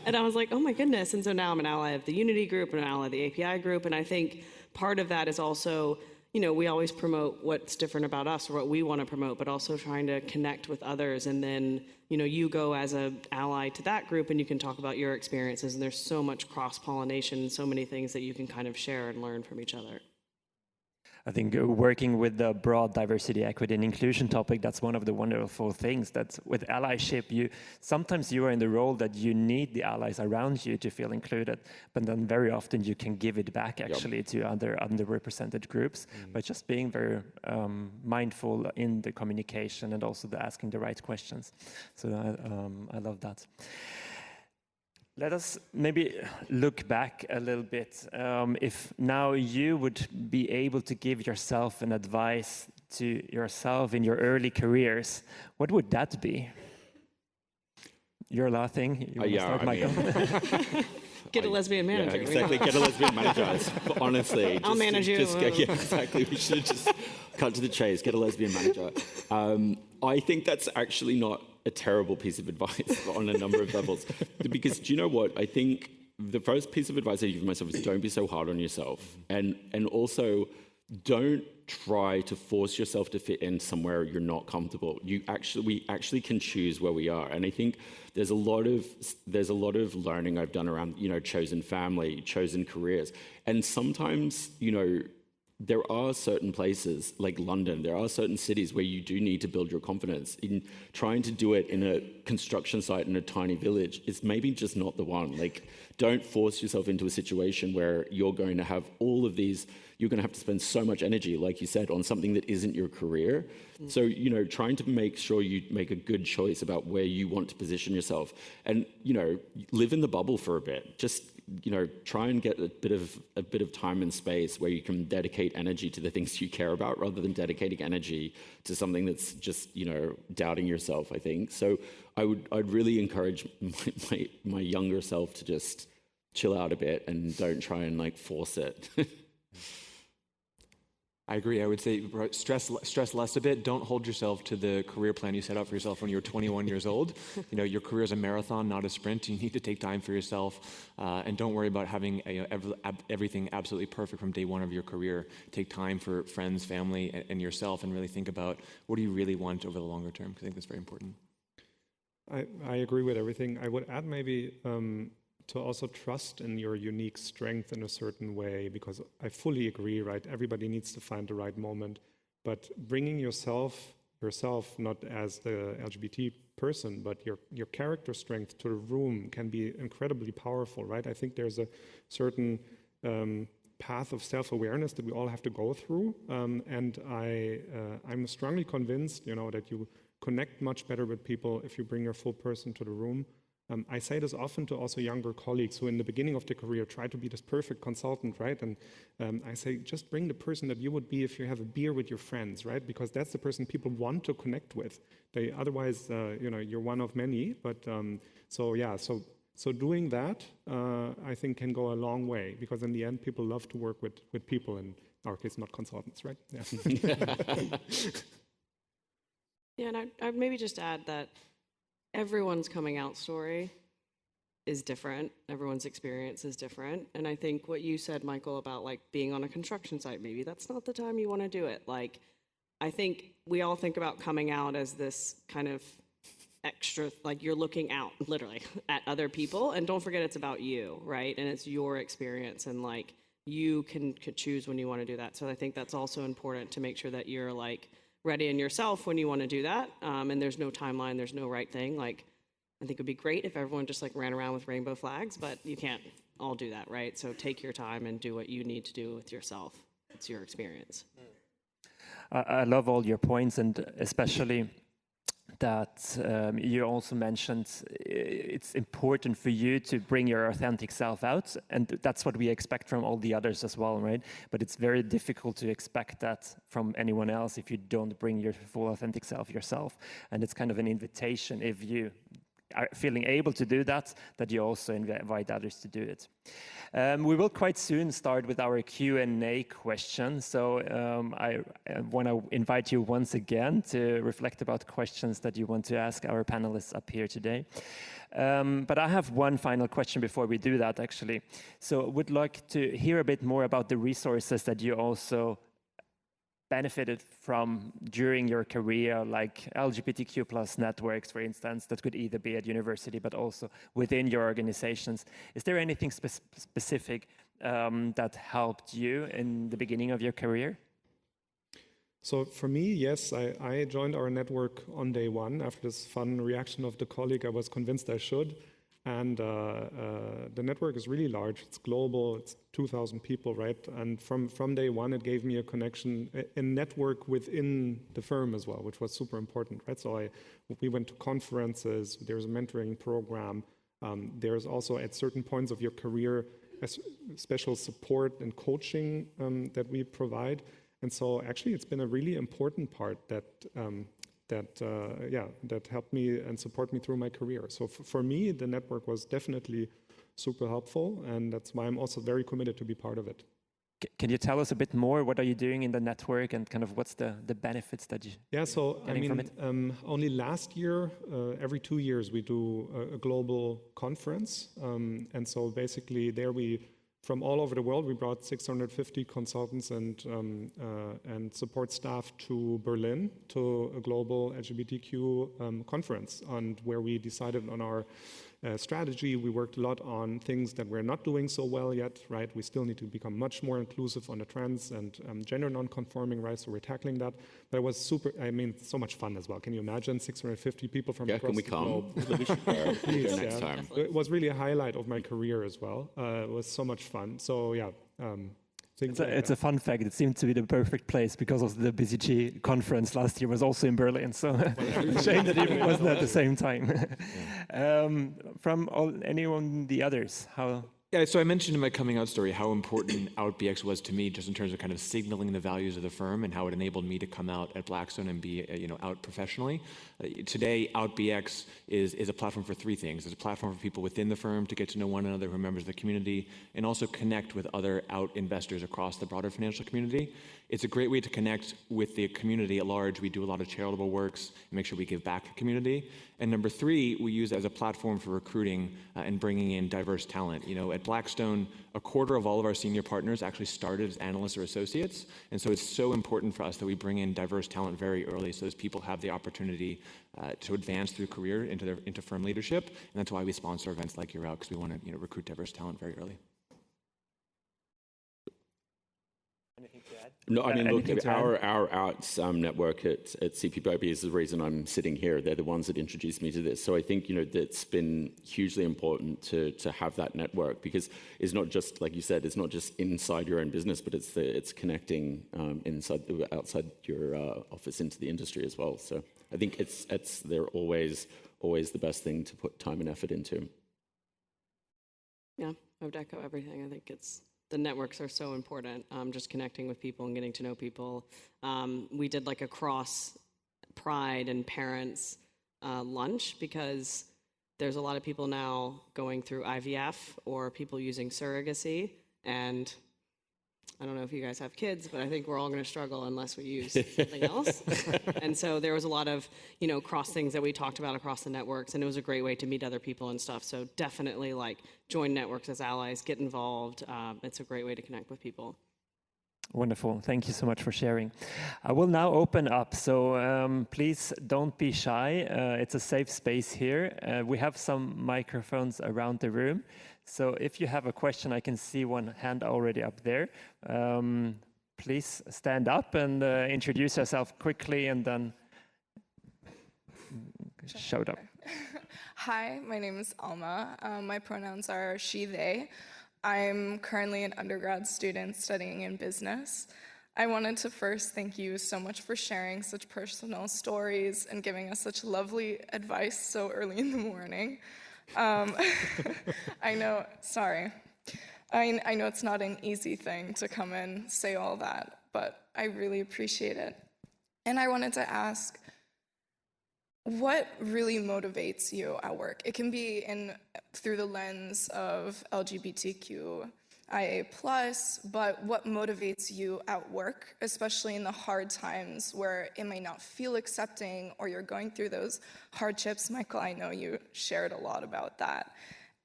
And I was like, oh my goodness. And so now I'm an ally of the Unity group and an ally of the API group. And I think part of that is also, we always promote what's different about us or what we want to promote, but also trying to connect with others. And then, you go as an ally to that group and you can talk about your experiences. And there's so much cross-pollination and so many things that you can kind of share and learn from each other. I think working with the broad diversity, equity, and inclusion topic, that's one of the wonderful things. That with allyship, sometimes you are in the role that you need the allies around you to feel included, but then very often you can give it back actually to other underrepresented groups by just being very mindful in the communication and also asking the right questions. So I love that. Let us maybe look back a little bit. If now you would be able to give yourself an advice to yourself in your early careers, what would that be? You're laughing. You want to start, Michael? Get a lesbian manager. Yeah, exactly. Get a lesbian manager. Honestly. I'll manage you. Yeah, exactly. We should just cut to the chase. Get a lesbian manager. I think that's actually not a terrible piece of advice on a number of levels. Because do you know what? I think the first piece of advice I give myself is don't be so hard on yourself. And also don't try to force yourself to fit in somewhere you're not comfortable. We actually can choose where we are. And I think there's a lot of learning I've done around, chosen family, chosen careers. And sometimes, there are certain places like London, there are certain cities where you do need to build your confidence. In trying to do it in a construction site in a tiny village, it's maybe just not the one. Don't force yourself into a situation where you're going to have all of these, you're going to have to spend so much energy, like you said, on something that isn't your career. So, trying to make sure you make a good choice about where you want to position yourself and, live in the bubble for a bit. Just, try and get a bit of time and space where you can dedicate energy to the things you care about rather than dedicating energy to something that's just, doubting yourself, I think. So I'd really encourage my younger self to just chill out a bit and don't try and force it. I agree. I would say stress less a bit. Don't hold yourself to the career plan you set out for yourself when you were 21 years old. You know, your career is a marathon, not a sprint. You need to take time for yourself, and don't worry about having everything absolutely perfect from day one of your career. Take time for friends, family, and yourself, and really think about what do you really want over the longer term. Because I think that's very important. I agree with everything. I would add maybe to also trust in your unique strength in a certain way, because I fully agree, right? Everybody needs to find the right moment, but bringing yourself, not as the LGBT person, but your character strength to the room can be incredibly powerful, right? I think there's a certain path of self-awareness that we all have to go through, and I'm strongly convinced, you know, that you connect much better with people if you bring your full person to the room. I say this often to also younger colleagues who in the beginning of their career try to be this perfect consultant, right? And I say, just bring the person that you would be if you have a beer with your friends, right? Because that's the person people want to connect with. They otherwise, you know, you're one of many. But so doing that, I think can go a long way, because in the end, people love to work with people. In our case, not consultants, right? Yeah. Yeah, and I'd maybe just add that everyone's coming out story is different. Everyone's experience is different. And I think what you said, Michael, about like being on a construction site, maybe that's not the time you want to do it. Like, I think we all think about coming out as this kind of extra, like you're looking out literally at other people. And don't forget it's about you, right? And it's your experience, and like you could choose when you want to do that. So I think that's also important to make sure that you're like ready in yourself when you want to do that, and there's no timeline, there's no right thing. Like, I think it would be great if everyone just like ran around with rainbow flags, but you can't all do that, right? So take your time and do what you need to do with yourself. It's your experience. I love all your points, and especially that you also mentioned it's important for you to bring your authentic self out, and that's what we expect from all the others as well, right? But it's very difficult to expect that from anyone else if you don't bring your full authentic self yourself. And it's kind of an invitation, if you are feeling able to do that, that you also invite others to do it. We will quite soon start with our Q&A question. So I want to invite you once again to reflect about questions that you want to ask our panelists up here today. But I have one final question before we do that, actually. So I would like to hear a bit more about the resources that you also benefited from during your career, like LGBTQ plus networks, for instance, that could either be at university but also within your organizations. Is there anything specific that helped you in the beginning of your career? So for me, yes, I joined our network on day one. After this fun reaction of the colleague, I was convinced I should. And the network is really large. It's global. It's 2,000 people, right? And from day one, it gave me a connection, a network within the firm as well, which was super important, right? So we went to conferences. There's a mentoring program. There's also, at certain points of your career, a special support and coaching that we provide. And so actually, it's been a really important part that helped me and support me through my career. So for me, the network was definitely super helpful, and that's why I'm also very committed to be part of it. Can you tell us a bit more? What are you doing in the network, and kind of what's the benefits that you getting from it? Only last year, every 2 years, we do a global conference, and so basically there from all over the world, we brought 650 consultants and support staff to Berlin to a global LGBTQ conference, and where we decided on our strategy. We worked a lot on things that we're not doing so well yet, right? We still need to become much more inclusive on the trans and gender non-conforming, right? So we're tackling that. But it was so much fun as well. Can you imagine 650 people from across the globe? Please, next time. It was really a highlight of my career as well. It was so much fun. So yeah. It's a fun fact. It seemed to be the perfect place because of the BCG conference last year was also in Berlin. So shame that it wasn't at the same time. From anyone, the others, how? Yeah, so I mentioned in my coming out story how important OutBX was to me, just in terms of kind of signaling the values of the firm and how it enabled me to come out at Blackstone and be out professionally. Today, OutBX is a platform for three things. It's a platform for people within the firm to get to know one another, who are members of the community, and also connect with other out investors across the broader financial community. It's a great way to connect with the community at large. We do a lot of charitable works and make sure we give back to the community. And number three, we use it as a platform for recruiting and bringing in diverse talent. You know, at Blackstone, a quarter of all of our senior partners actually started as analysts or associates. And so it's so important for us that we bring in diverse talent very early so as people have the opportunity to advance through career into firm leadership. And that's why we sponsor events like EUROUT, because we want to recruit diverse talent very early. Anything to add? No, I mean, look, our arts network at CPPIB is the reason I'm sitting here. They're the ones that introduced me to this. So I think, that's been hugely important to have that network, because it's not just, like you said, it's not just inside your own business, but it's connecting outside your office into the industry as well. So I think they're always the best thing to put time and effort into. Yeah, I would echo everything. I think the networks are so important, just connecting with people and getting to know people. We did like a cross pride and parents lunch, because there's a lot of people now going through IVF or people using surrogacy. And I don't know if you guys have kids, but I think we're all going to struggle unless we use something else. And so there was a lot of, cross things that we talked about across the networks, and it was a great way to meet other people and stuff. So definitely join networks as allies, get involved. It's a great way to connect with people. Wonderful. Thank you so much for sharing. I will now open up, so please don't be shy. It's a safe space here. We have some microphones around the room. So if you have a question, I can see one hand already up there. Please stand up and introduce yourself quickly, and then show it up. Hi, my name is Alma. My pronouns are she, they. I'm currently an undergrad student studying in business. I wanted to first thank you so much for sharing such personal stories and giving us such lovely advice so early in the morning. I know it's not an easy thing to come and say all that, but I really appreciate it. And I wanted to ask, what really motivates you at work? It can be through the lens of LGBTQIA+, but what motivates you at work, especially in the hard times where it may not feel accepting or you're going through those hardships? Michael, I know you shared a lot about that.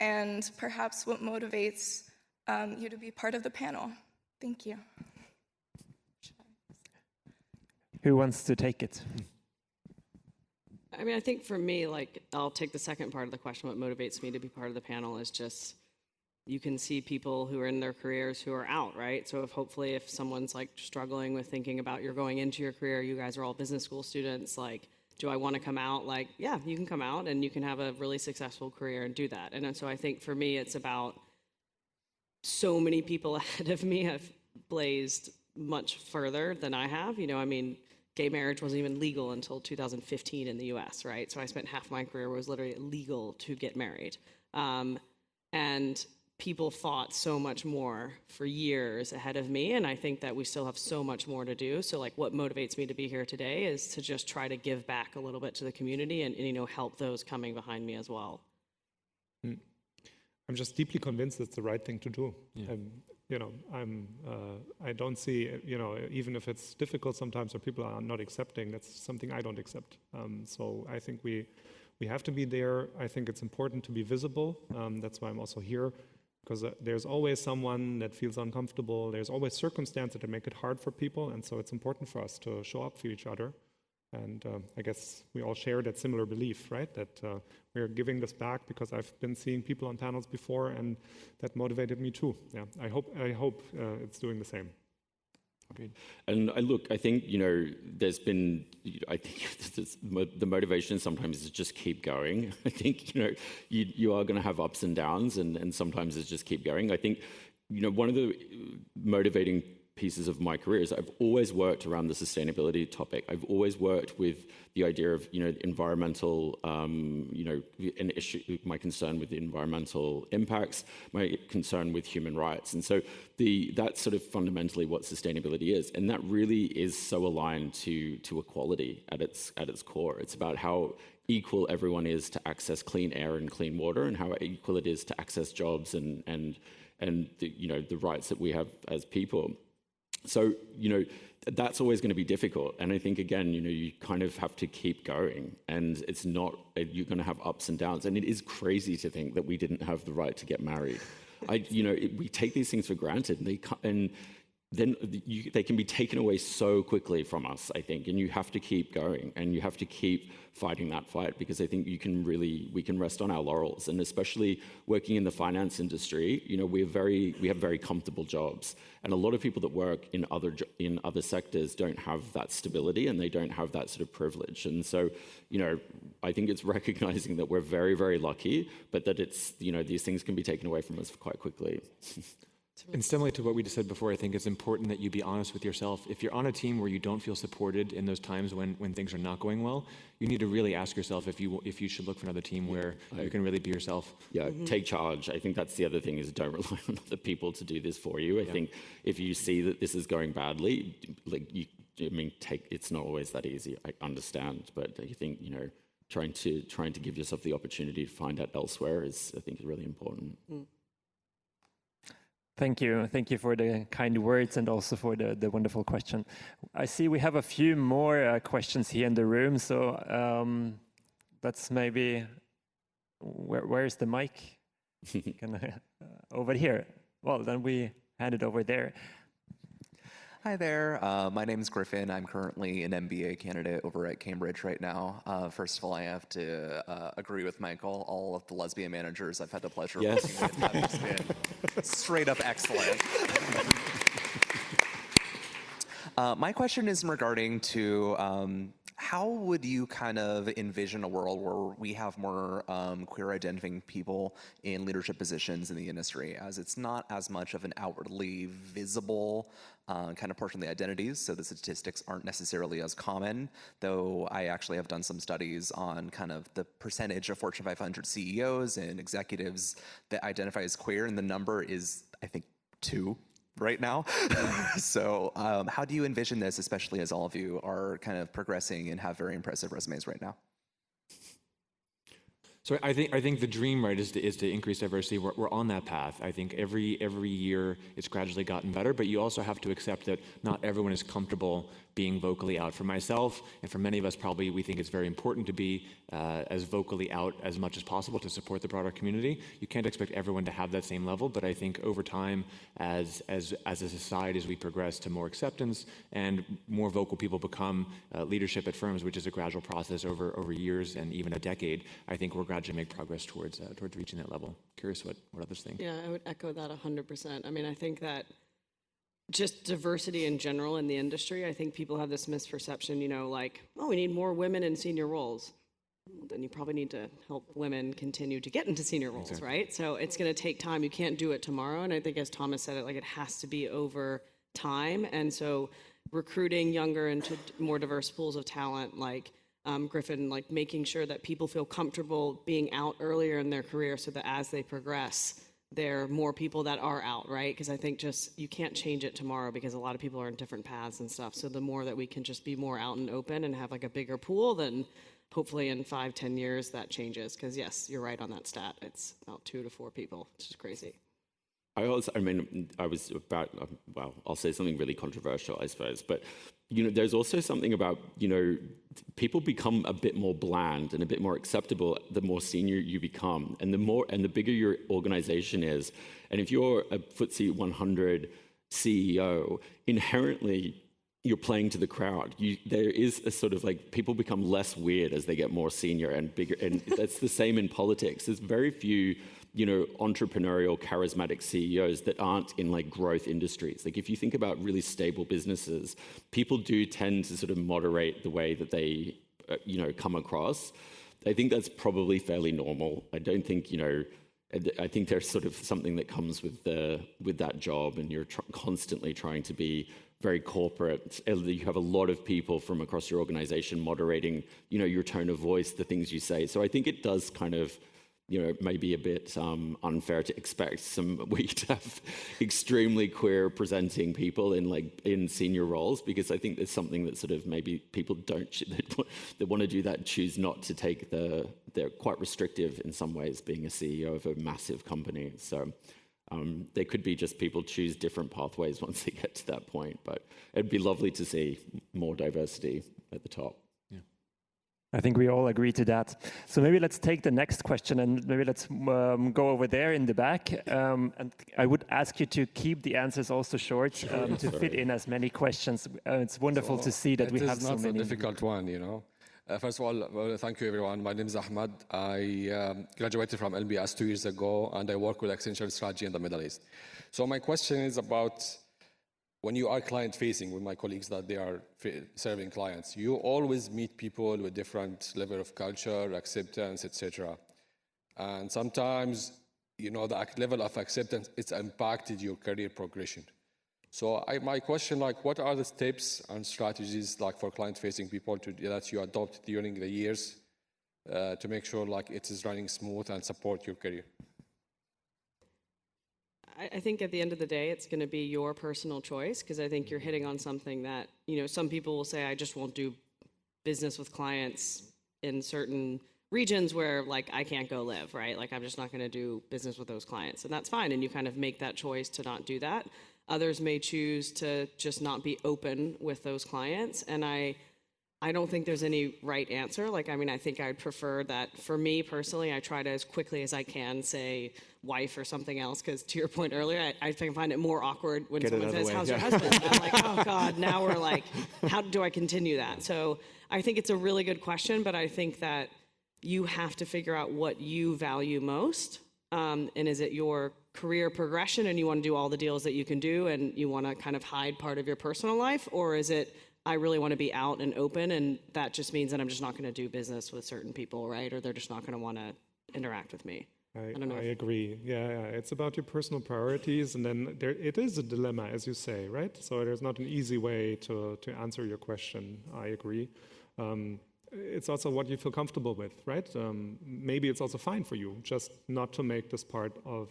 And perhaps what motivates you to be part of the panel? Thank you. Who wants to take it? I mean, I think for me, I'll take the second part of the question. What motivates me to be part of the panel is just, you can see people who are in their careers who are out, right? So hopefully if someone's struggling with thinking about you're going into your career, you guys are all business school students, do I want to come out? Yeah, you can come out and you can have a really successful career and do that. And so I think for me, it's about so many people ahead of me have blazed much further than I have. Gay marriage wasn't even legal until 2015 in the US, right? So I spent half my career where it was literally illegal to get married. And people fought so much more for years ahead of me, and I think that we still have so much more to do. So what motivates me to be here today is to just try to give back a little bit to the community and help those coming behind me as well. I'm just deeply convinced it's the right thing to do. Yeah. I don't see, even if it's difficult sometimes or people are not accepting, that's something I don't accept. So I think we have to be there. I think it's important to be visible. That's why I'm also here, because there's always someone that feels uncomfortable. There's always circumstances that make it hard for people. And so it's important for us to show up for each other. And I guess we all share that similar belief, right? That we're giving this back, because I've been seeing people on panels before, and that motivated me too. Yeah, I hope it's doing the same. Agreed. And I think, there's been, I think the motivation sometimes is just keep going. I think, you are going to have ups and downs, and sometimes it's just keep going. I think, one of the motivating pieces of my career is I've always worked around the sustainability topic. I've always worked with the idea of, environmental, an issue, my concern with the environmental impacts, my concern with human rights. And so that's sort of fundamentally what sustainability is. And that really is so aligned to equality at its core. It's about how equal everyone is to access clean air and clean water, and how equal it is to access jobs and the rights that we have as people. So, that's always going to be difficult. And I think, again, you kind of have to keep going, and it's not, you're going to have ups and downs. And it is crazy to think that we didn't have the right to get married. We take these things for granted, and then they can be taken away so quickly from us, I think. And you have to keep going, and you have to keep fighting that fight, because I think we can rest on our laurels. And especially working in the finance industry, we have very comfortable jobs. And a lot of people that work in other sectors don't have that stability, and they don't have that sort of privilege. And so, I think it's recognizing that we're very, very lucky, but that it's, these things can be taken away from us quite quickly. And similar to what we just said before, I think it's important that you be honest with yourself. If you're on a team where you don't feel supported in those times when things are not going well, you need to really ask yourself if you should look for another team where you can really be yourself. Yeah, take charge. I think that's the other thing, is don't rely on other people to do this for you. I think if you see that this is going badly, it's not always that easy. I understand, but I think, trying to give yourself the opportunity to find out elsewhere is, I think, really important. Thank you. Thank you for the kind words and also for the wonderful question. I see we have a few more questions here in the room, so let's maybe, where's the mic? Over here. Well, then we hand it over there. Hi there. My name's Griffin. I'm currently an MBA candidate over at Cambridge right now. First of all, I have to agree with Michael. All of the lesbian managers I've had the pleasure of working with have just been straight up excellent. My question is regarding to how would you kind of envision a world where we have more queer identifying people in leadership positions in the industry, as it's not as much of an outwardly visible kind of portion of the identities, so the statistics aren't necessarily as common, though I actually have done some studies on kind of the percentage of Fortune 500 CEOs and executives that identify as queer, and the number is, I think, 2 right now. So how do you envision this, especially as all of you are kind of progressing and have very impressive resumes right now? So I think the dream, right, is to increase diversity. We're on that path. I think every year it's gradually gotten better, but you also have to accept that not everyone is comfortable being vocally out. For myself, and for many of us probably, we think it's very important to be as vocally out as much as possible to support the broader community. You can't expect everyone to have that same level, but I think over time, as a society, as we progress to more acceptance and more vocal people become leadership at firms, which is a gradual process over years and even a decade, I think we're gradually make progress towards reaching that level. Curious what others think. Yeah, I would echo that 100%. I mean, I think that just diversity in general in the industry, I think people have this misperception, like, oh, we need more women in senior roles. Well, then you probably need to help women continue to get into senior roles, exactly. Right? So it's going to take time. You can't do it tomorrow. And I think, as Thomas said, it has to be over time. And so recruiting younger into more diverse pools of talent, like Griffin, making sure that people feel comfortable being out earlier in their career, so that as they progress, there are more people that are out, right? Because I think you can't change it tomorrow, because a lot of people are in different paths and stuff. So the more that we can just be more out and open and have a bigger pool, then hopefully in 5-10 years that changes. Because yes, you're right on that stat. It's about 2 to 4 people, which is crazy. I'll say something really controversial, I suppose, but there's also something about, people become a bit more bland and a bit more acceptable the more senior you become, and the bigger your organization is. And if you're a FTSE 100 CEO, inherently you're playing to the crowd. There is a sort of people become less weird as they get more senior and bigger, and that's the same in politics. There's very few entrepreneurial, charismatic CEOs that aren't in growth industries. If you think about really stable businesses, people do tend to sort of moderate the way that they, come across. I think that's probably fairly normal. I don't think, I think there's sort of something that comes with that job, and you're constantly trying to be very corporate. You have a lot of people from across your organization moderating, your tone of voice, the things you say. So I think it does kind of, maybe a bit unfair to expect we to have extremely queer presenting people in senior roles, because I think there's something that sort of maybe people that want to do that choose not to take they're quite restrictive in some ways, being a CEO of a massive company. So They could be just people choose different pathways once they get to that point, but it'd be lovely to see more diversity at the top. I think we all agree to that. So maybe let's take the next question, and maybe let's go over there in the back. And I would ask you to keep the answers also short, to fit in as many questions. It's wonderful to see that we have so many. It is not a difficult one, you know. First of all, thank you everyone. My name is Ahmad. I graduated from LBS 2 years ago, and I work with Accenture Strategy in the Middle East. So my question is about when you are client-facing with my colleagues that they are serving clients, you always meet people with different level of culture, acceptance, etc. And sometimes, you know, the level of acceptance, it's impacted your career progression. So my question, like, what are the steps and strategies, like, for client-facing people that you adopt during the years to make sure, like, it is running smooth and support your career? I think at the end of the day, it's going to be your personal choice, because I think you're hitting on something that, you know, some people will say, I just won't do business with clients in certain regions where, like, I can't go live, right? Like, I'm just not going to do business with those clients. And that's fine. And you kind of make that choice to not do that. Others may choose to just not be open with those clients. And I don't think there's any right answer. Like, I mean, I think I'd prefer that for me personally, I try to, as quickly as I can, say wife or something else, because to your point earlier, I find it more awkward when someone says, how's your husband? And I'm like, oh God, now we're like, how do I continue that? So I think it's a really good question, but I think that you have to figure out what you value most. And is it your career progression and you want to do all the deals that you can do and you want to kind of hide part of your personal life? Or is it, I really want to be out and open, and that just means that I'm just not going to do business with certain people, right? Or they're just not going to want to interact with me. I don't know. I agree. Yeah, it's about your personal priorities, and then it is a dilemma, as you say, right? So there's not an easy way to answer your question. I agree. It's also what you feel comfortable with, right? Maybe it's also fine for you just not to make this part of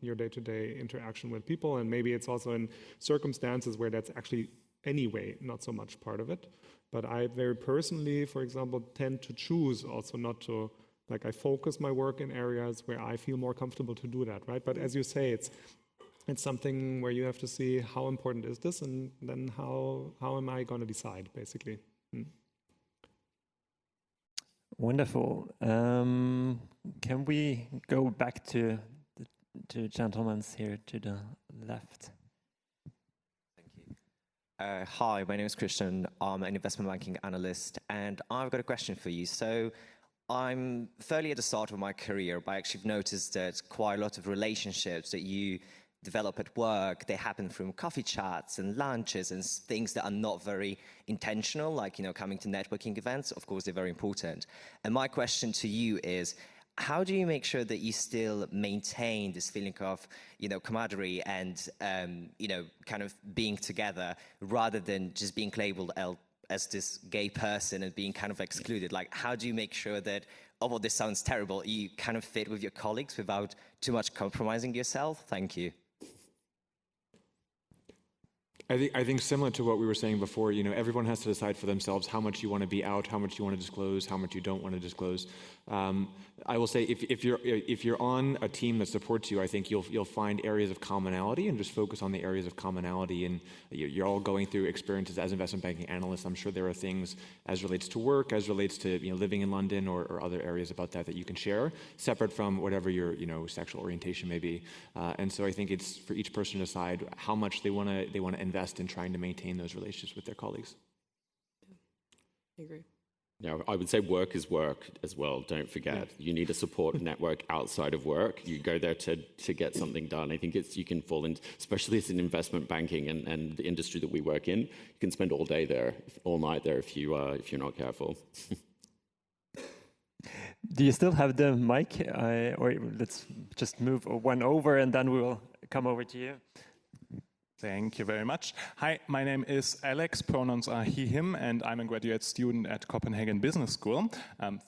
your day-to-day interaction with people, and maybe it's also in circumstances where that's actually anyway not so much part of it. But I very personally, for example, tend to choose also not to, like, I focus my work in areas where I feel more comfortable to do that, right? But as you say, it's something where you have to see how important is this, and then how am I going to decide, basically. Wonderful. Can we go back to the gentlemen here to the left? Thank you. Hi, my name is Christian. I'm an investment banking analyst, and I've got a question for you. So I'm fairly at the start of my career, but I actually noticed that quite a lot of relationships that you develop at work, they happen from coffee chats and lunches and things that are not very intentional, like, you know, coming to networking events. Of course, they're very important. And my question to you is, how do you make sure that you still maintain this feeling of, you know, camaraderie and, you know, kind of being together rather than just being labeled as this gay person and being kind of excluded? Like, how do you make sure that, although this sounds terrible, you kind of fit with your colleagues without too much compromising yourself? Thank you. I think similar to what we were saying before, you know, everyone has to decide for themselves how much you want to be out, how much you want to disclose, how much you don't want to disclose. I will say if you're on a team that supports you, I think you'll find areas of commonality and just focus on the areas of commonality. And you're all going through experiences as investment banking analysts. I'm sure there are things as relates to work, as relates to, you know, living in London or other areas about that you can share, separate from whatever your, you know, sexual orientation may be. And so I think it's for each person to decide how much they want to invest in trying to maintain those relationships with their colleagues. I agree. Yeah, I would say work is work as well. Don't forget, you need a support network outside of work. You go there to get something done. I think you can fall in, especially as in investment banking and the industry that we work in. You can spend all day there, all night there if you're not careful. Do you still have the mic? Or let's just move one over and then we will come over to you. Thank you very much. Hi, my name is Alex, pronouns are he, him, and I'm a graduate student at Copenhagen Business School.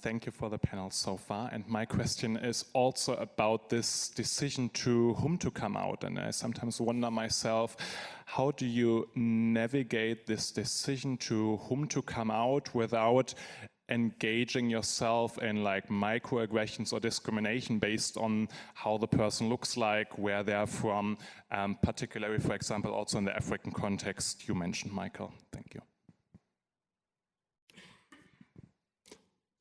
Thank you for the panel so far. And my question is also about this decision to whom to come out. And I sometimes wonder myself, how do you navigate this decision to whom to come out without engaging yourself in like microaggressions or discrimination based on how the person looks like, where they're from, particularly, for example, also in the African context you mentioned, Michael. Thank you.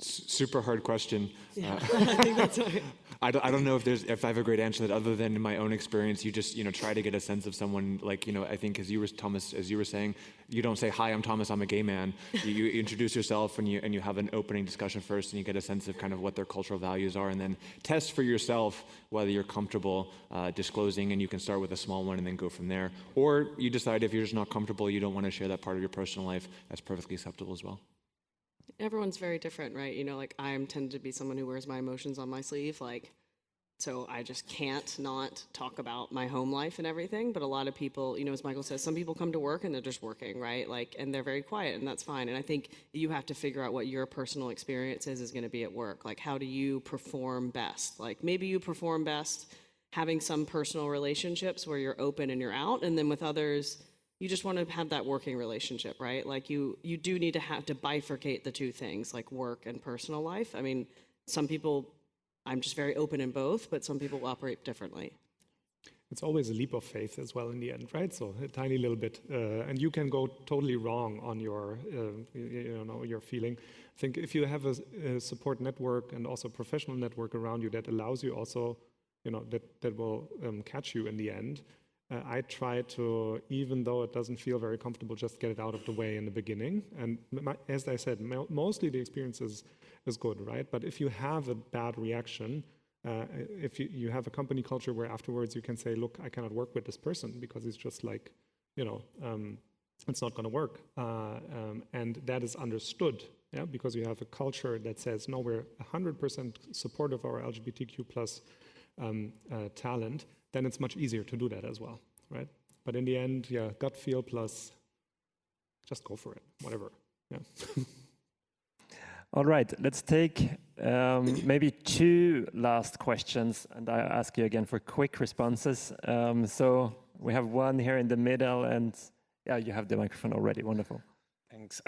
Super hard question. Yeah, I think that's right. I don't know if I have a great answer to that, other than in my own experience, you just try to get a sense of someone. Like I think as you were saying, you don't say, "Hi, I'm Thomas, I'm a gay man." You introduce yourself and you have an opening discussion first, and you get a sense of kind of what their cultural values are, and then test for yourself whether you're comfortable disclosing. And you can start with a small one and then go from there. Or you decide if you're just not comfortable, you don't want to share that part of your personal life. That's perfectly acceptable as well. Everyone's very different, right? Like I'm tended to be someone who wears my emotions on my sleeve, so I just can't not talk about my home life and everything. But a lot of people, as Michael says, some people come to work and they're just working, right? And they're very quiet, and that's fine. And I think you have to figure out what your personal experience is going to be at work. Like, how do you perform best? Like, maybe you perform best having some personal relationships where you're open and you're out, and then with others, you just want to have that working relationship, right? Like you do need to have to bifurcate the two things, like work and personal life. I mean, some people, I'm just very open in both, but some people operate differently. It's always a leap of faith as well in the end, right? So a tiny little bit, and you can go totally wrong on your, your feeling. I think if you have a support network and also a professional network around you that allows you also, that will catch you in the end. I try to, even though it doesn't feel very comfortable, just get it out of the way in the beginning. And as I said, mostly the experience is good, right? But if you have a bad reaction, if you have a company culture where afterwards you can say, look, I cannot work with this person because it's just like, it's not going to work. And that is understood, yeah, because you have a culture that says, no, we're 100% supportive of our LGBTQ plus talent, then it's much easier to do that as well, right? But in the end, yeah, gut feel plus just go for it, whatever, yeah. All right, let's take maybe two last questions, and I ask you again for quick responses. So we have one here in the middle, and yeah, you have the microphone already, wonderful. Thanks.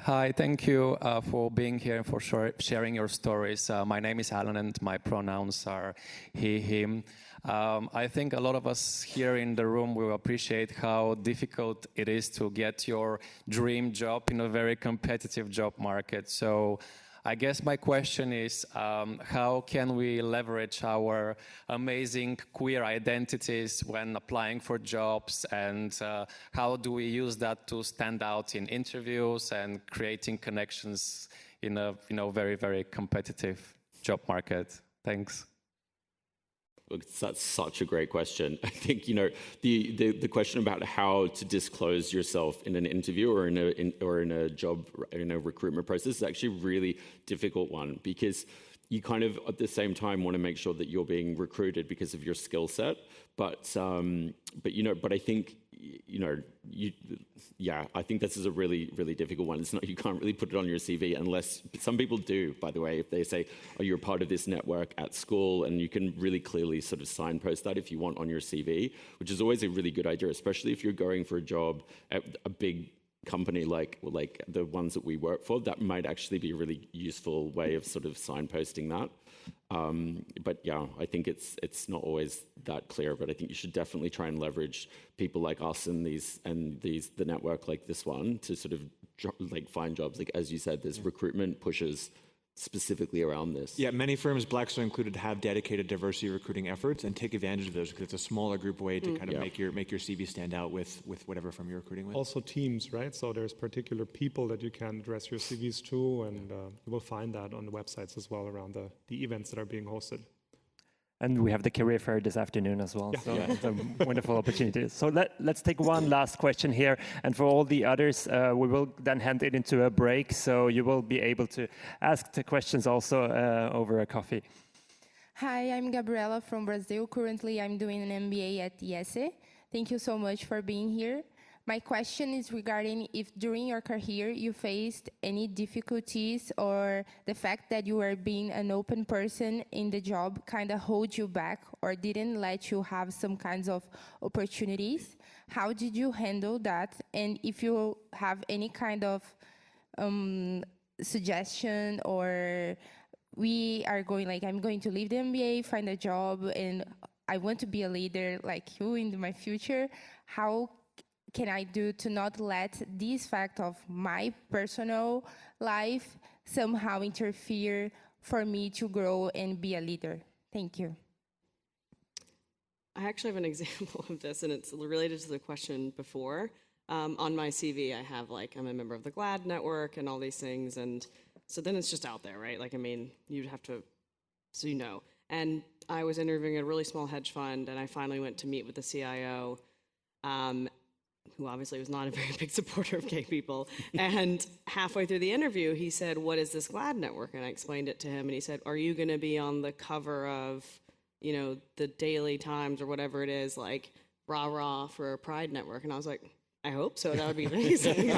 Hi, thank you for being here and for sharing your stories. My name is Alan and my pronouns are he, him. I think a lot of us here in the room will appreciate how difficult it is to get your dream job in a very competitive job market. So I guess my question is, how can we leverage our amazing queer identities when applying for jobs, and how do we use that to stand out in interviews and creating connections in a very, very competitive job market? Thanks. Look, that's such a great question. I think the question about how to disclose yourself in an interview or in a job recruitment process is actually a really difficult one, because you kind of at the same time want to make sure that you're being recruited because of your skill set, but I think I think this is a really, really difficult one. It's not, you can't really put it on your CV unless, some people do, by the way, if they say, oh, you're part of this network at school, and you can really clearly sort of signpost that if you want on your CV, which is always a really good idea, especially if you're going for a job at a big company like the ones that we work for. That might actually be a really useful way of sort of signposting that. But yeah, I think it's not always that clear, but I think you should definitely try and leverage people like us and the network like this one to sort of find jobs. Like, as you said, there's recruitment pushes specifically around this. Yeah, many firms, Blackstone included, have dedicated diversity recruiting efforts and take advantage of those because it's a smaller group way to kind of make your CV stand out with whatever firm you're recruiting with. Also teams, right? So there's particular people that you can address your CVs to, and you will find that on the websites as well around the events that are being hosted. And we have the career fair this afternoon as well, so it's a wonderful opportunity. So let's take one last question here, and for all the others, we will then hand it into a break, so you will be able to ask the questions also over a coffee. Hi, I'm Gabriela from Brazil. Currently, I'm doing an MBA at IESE. Thank you so much for being here. My question is regarding if during your career you faced any difficulties, or the fact that you were being an open person in the job kind of hold you back or didn't let you have some kinds of opportunities. How did you handle that? And if you have any kind of suggestion, or I'm going to leave the MBA, find a job, and I want to be a leader like you in my future. How can I do to not let this fact of my personal life somehow interfere for me to grow and be a leader? Thank you. I actually have an example of this, and it's related to the question before. On my CV, I have I'm a member of the GLAD network and all these things, and so then it's just out there, right? You'd have to, so you know. And I was interviewing a really small hedge fund, and I finally went to meet with the CIO, who obviously was not a very big supporter of gay people. And halfway through the interview, he said, "What is this GLAD network?" And I explained it to him, and he said, "Are you going to be on the cover of, the Daily Times or whatever it is, rah rah for a Pride network?" And I was like, "I hope so. That would be amazing."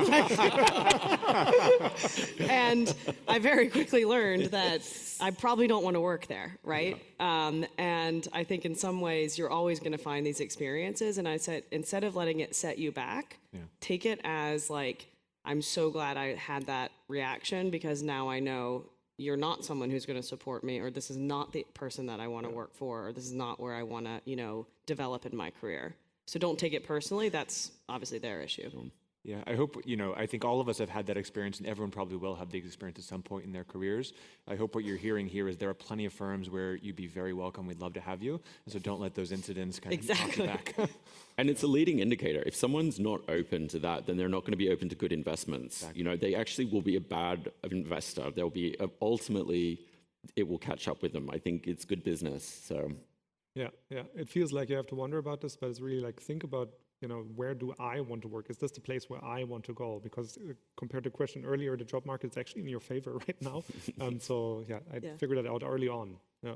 And I very quickly learned that I probably don't want to work there, right? And I think in some ways you're always going to find these experiences. And I said, instead of letting it set you back, take it as I'm so glad I had that reaction, because now I know you're not someone who's going to support me, or this is not the person that I want to work for, or this is not where I want to, develop in my career. So don't take it personally. That's obviously their issue. Yeah, I hope, I think all of us have had that experience, and everyone probably will have the experience at some point in their careers. I hope what you're hearing here is there are plenty of firms where you'd be very welcome. We'd love to have you. And so don't let those incidents kind of knock you back. And it's a leading indicator. If someone's not open to that, then they're not going to be open to good investments. Exactly. They actually will be a bad investor. They'll be, ultimately, it will catch up with them. I think it's good business, so... Yeah. It feels like you have to wonder about this, but it's really think about, where do I want to work? Is this the place where I want to go? Because compared to the question earlier, the job market is actually in your favor right now. I figured that out early on. Yeah.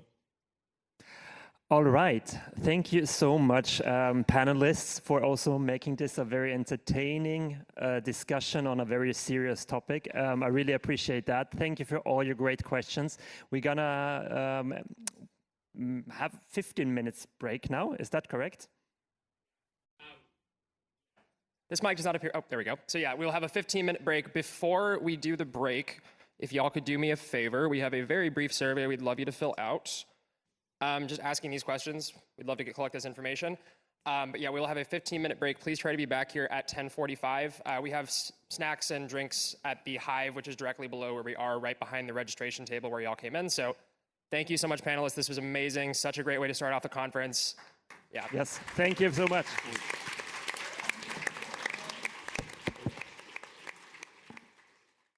All right. Thank you so much, panelists, for also making this a very entertaining discussion on a very serious topic. I really appreciate that. Thank you for all your great questions. We're gonna have 15 minutes break now. Is that correct? This mic does not appear. Oh, there we go. So yeah, we'll have a 15-minute break. Before we do the break, if y'all could do me a favor, we have a very brief survey we'd love you to fill out. Just asking these questions. We'd love to collect this information. But yeah, we'll have a 15-minute break. Please try to be back here at 10:45. We have snacks and drinks at the Hive, which is directly below where we are, right behind the registration table where y'all came in. So thank you so much, panelists. This was amazing. Such a great way to start off the conference. Yeah. Yes, thank you so much.